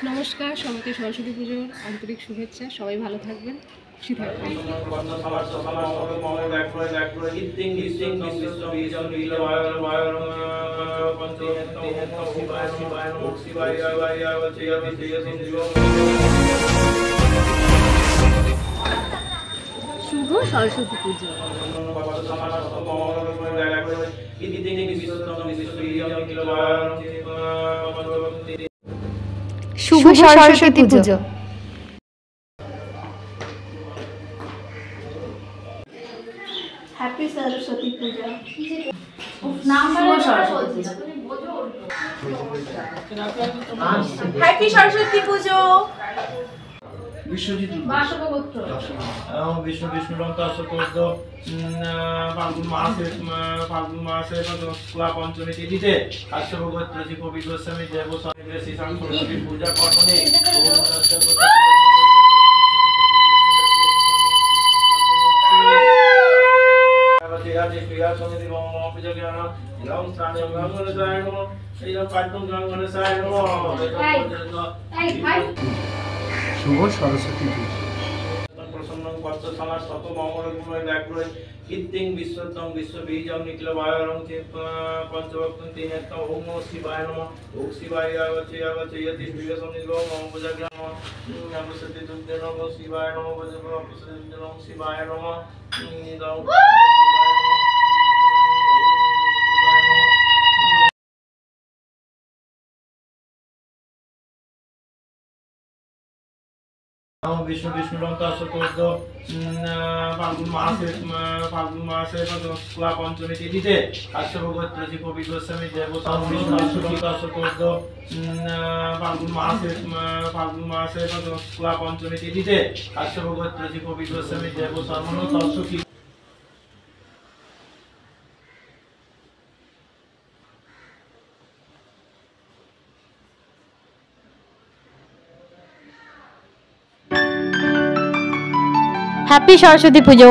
নমস্কার, সবাইকে সরস্বতী পুজোর আন্তরিক শুভেচ্ছা। সবাই ভালো থাকবেন, খুশি থাকবেন। শুভ সরস্বতী পুজো। শুভ সরস্বতী পুজো। হ্যাপি সরস্বতী পুজো। হ্যাপি সরস্বতী পুজো। বিশ্বজিৎ বিষ্ণু বিষ্ণুরন্ত অশ্বতোর্ধ ফাল্গুন মাসে শুক্লা পঞ্চমী তিথিতে কাশ্যপ গোত্র শ্রী কবির গোস্বামী দেব স্বামী শ্রীশাং সরস্বতী পূজা কর্মণে শুভ সরস্বতী পুজো। প্রসন্নং পদ্মশালা শত মঙ্গলগুণয় ব্যাঘ্রয় কীর্তিং বিশ্বত্তং বিশ্ববীজং নিখিলবায়ং পঞ্চভক্তং তিনেত্তং ওম নমঃ শিবায় নমঃ ওম শিবায় আগচ্ছয়তি বিবেশং নির্গম ওম পূজাগ্রাম নমস্তে দুর্গে নমঃ শিবায় নমঃ ভজনমস্তে নমঃ শিবায় নমঃ বিষ্ণু বিষ্ণুরন্ত অশ্বতোর্ধ ফাল্গুন মাসে শুক্লা পঞ্চমী তিথিতে কাশ্যপ গোত্র শ্রী কবির গোস্বামী দেব বিষ্ণু বিষ্ণুরন্ত অশ্বতোর্ধ ফাল্গুন মাসে শুক্লা পঞ্চমী তিথিতে কাশ্যপ গোত্র শ্রী কবির গোস্বামী দেব সর্বণ তৎসুখী। হ্যাপি সরস্বতী পুজো।